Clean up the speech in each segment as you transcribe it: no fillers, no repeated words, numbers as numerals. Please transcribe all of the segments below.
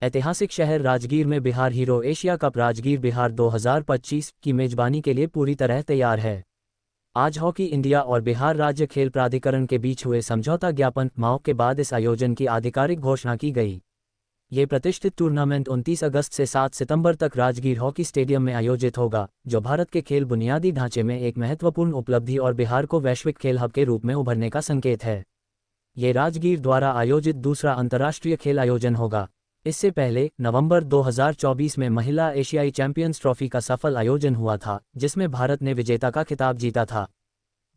ऐतिहासिक शहर राजगीर में Bihar hero Asia cup Rajgir Bihar 2025 की मेजबानी के लिए पूरी तरह तैयार है। आज हॉकी इंडिया और बिहार राज्य खेल प्राधिकरण के बीच हुए समझौता ज्ञापन माह के बाद इस आयोजन की आधिकारिक घोषणा की गई। ये प्रतिष्ठित टूर्नामेंट 29 अगस्त से 7 सितंबर तक राजगीर हॉकी स्टेडियम में आयोजित होगा, जो भारत के खेल बुनियादी ढांचे में एक महत्वपूर्ण उपलब्धि और बिहार को वैश्विक खेल हब के रूप में उभरने का संकेत है। ये राजगीर द्वारा आयोजित दूसरा अंतर्राष्ट्रीय खेल आयोजन होगा। इससे पहले नवंबर 2024 में महिला एशियाई चैंपियंस ट्रॉफी का सफल आयोजन हुआ था, जिसमें भारत ने विजेता का खिताब जीता था।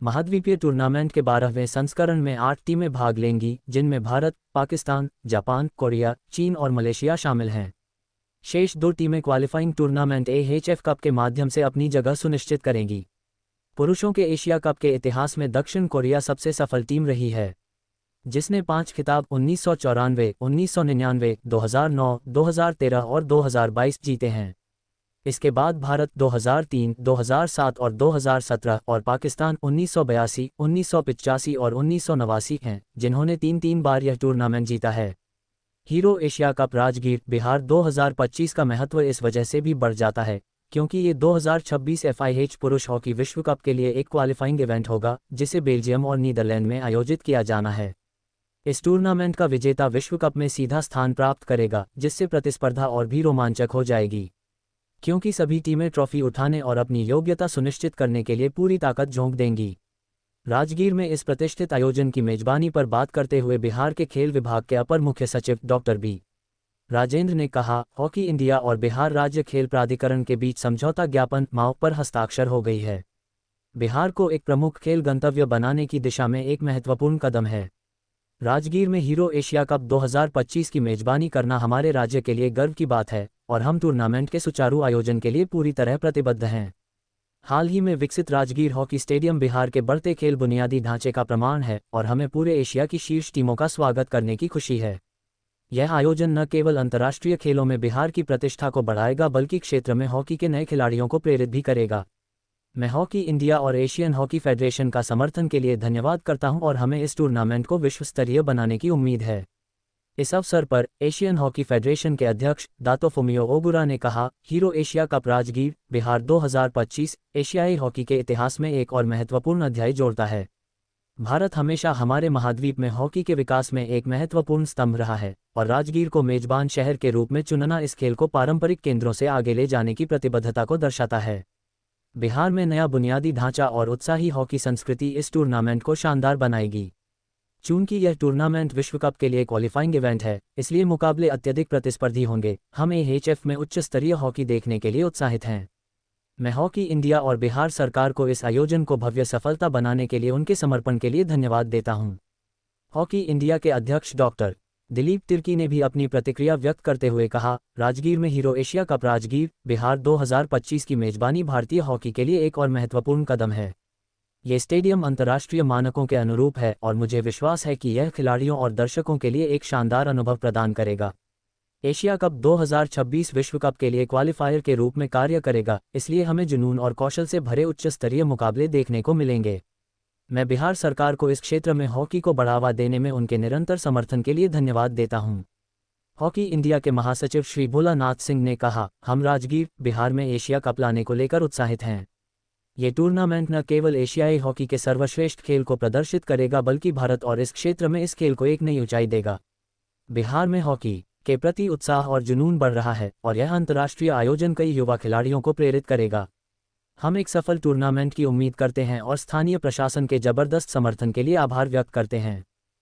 महाद्वीपीय टूर्नामेंट के 12वें संस्करण में 8 टीमें भाग लेंगी, जिनमें भारत, पाकिस्तान, जापान, कोरिया, चीन और मलेशिया शामिल हैं। शेष 2 टीमें क्वालिफाइंग टूर्नामेंट AHF कप के माध्यम से अपनी जगह सुनिश्चित करेंगी। पुरुषों के एशिया कप के इतिहास में दक्षिण कोरिया सबसे सफल टीम रही है, जिसने 5 खिताब 1994, 1999, 2009, 2013 और 2022 जीते हैं। इसके बाद भारत 2003, 2007 और 2017 और पाकिस्तान 1982, 1985 और 1989 हैं, जिन्होंने 3 बार यह टूर्नामेंट जीता है। Hero Asia cup Rajgir Bihar 2025 का महत्व इस वजह से भी बढ़ जाता है, क्योंकि ये 2026 FIH पुरुष हॉकी विश्व कप के लिए एक क्वालिफाइंग इवेंट होगा, जिसे बेल्जियम और नीदरलैंड में आयोजित किया जाना है। इस टूर्नामेंट का विजेता विश्व कप में सीधा स्थान प्राप्त करेगा, जिससे प्रतिस्पर्धा और भी रोमांचक हो जाएगी, क्योंकि सभी टीमें ट्रॉफी उठाने और अपनी योग्यता सुनिश्चित करने के लिए पूरी ताकत झोंक देंगी। राजगीर में इस प्रतिष्ठित आयोजन की मेजबानी पर बात करते हुए बिहार के खेल विभाग के अपर मुख्य सचिव डॉक्टर बी. राजेंद्र ने कहा, हॉकी इंडिया और बिहार राज्य खेल प्राधिकरण के बीच समझौता ज्ञापन माह पर हस्ताक्षर हो गई है। बिहार को एक प्रमुख खेल गंतव्य बनाने की दिशा में एक महत्वपूर्ण कदम है। राजगीर में हीरो एशिया कप 2025 की मेजबानी करना हमारे राज्य के लिए गर्व की बात है और हम टूर्नामेंट के सुचारू आयोजन के लिए पूरी तरह प्रतिबद्ध हैं। हाल ही में विकसित राजगीर हॉकी स्टेडियम बिहार के बढ़ते खेल बुनियादी ढांचे का प्रमाण है और हमें पूरे एशिया की शीर्ष टीमों का स्वागत करने की खुशी है। यह आयोजन न केवल अंतर्राष्ट्रीय खेलों में बिहार की प्रतिष्ठा को बढ़ाएगा बल्कि क्षेत्र में हॉकी के नए खिलाड़ियों को प्रेरित भी करेगा। मैं हॉकी इंडिया और एशियन हॉकी फेडरेशन का समर्थन के लिए धन्यवाद करता हूं और हमें इस टूर्नामेंट को विश्व स्तरीय बनाने की उम्मीद है। इस अवसर पर एशियन हॉकी फेडरेशन के अध्यक्ष दातो फुमियो ओगुरा ने कहा, hero Asia cup Rajgir Bihar 2025 एशियाई हॉकी के इतिहास में एक और महत्वपूर्ण अध्याय जोड़ता है। भारत हमेशा हमारे महाद्वीप में हॉकी के विकास में एक महत्वपूर्ण स्तंभ रहा है और राजगीर को मेजबान शहर के रूप में चुनना इस खेल को पारंपरिक केंद्रों से आगे ले जाने की प्रतिबद्धता को दर्शाता है। बिहार में नया बुनियादी ढांचा और उत्साही हॉकी संस्कृति इस टूर्नामेंट को शानदार बनाएगी। चूंकि यह टूर्नामेंट विश्व कप के लिए क्वालिफाइंग इवेंट है, इसलिए मुकाबले अत्यधिक प्रतिस्पर्धी होंगे। हम AHF में उच्च स्तरीय हॉकी देखने के लिए उत्साहित हैं। मैं हॉकी इंडिया और बिहार सरकार को इस आयोजन को भव्य सफलता बनाने के लिए उनके समर्पण के लिए धन्यवाद देता हूं। हॉकी इंडिया के अध्यक्ष डॉक्टर दिलीप तिर्की ने भी अपनी प्रतिक्रिया व्यक्त करते हुए कहा, राजगीर में hero Asia cup Rajgir Bihar 2025 की मेजबानी भारतीय हॉकी के लिए एक और महत्वपूर्ण कदम है। ये स्टेडियम अंतर्राष्ट्रीय मानकों के अनुरूप है और मुझे विश्वास है कि यह खिलाड़ियों और दर्शकों के लिए एक शानदार अनुभव प्रदान करेगा। एशिया कप 2026 विश्व कप के लिए क्वालिफायर के रूप में कार्य करेगा, इसलिए हमें जुनून और कौशल से भरे उच्च स्तरीय मुकाबले देखने को मिलेंगे। मैं बिहार सरकार को इस क्षेत्र में हॉकी को बढ़ावा देने में उनके निरंतर समर्थन के लिए धन्यवाद देता हूं। हॉकी इंडिया के महासचिव श्री भोलानाथ सिंह ने कहा, हम राजगीर बिहार में एशिया कप लाने को लेकर उत्साहित हैं। ये टूर्नामेंट न केवल एशियाई हॉकी के सर्वश्रेष्ठ खेल को प्रदर्शित करेगा बल्कि भारत और इस क्षेत्र में इस खेल को एक नई ऊंचाई देगा। बिहार में हॉकी के प्रति उत्साह और जुनून बढ़ रहा है और यह अंतर्राष्ट्रीय आयोजन कई युवा खिलाड़ियों को प्रेरित करेगा। हम एक सफल टूर्नामेंट की उम्मीद करते हैं और स्थानीय प्रशासन के जबरदस्त समर्थन के लिए आभार व्यक्त करते हैं।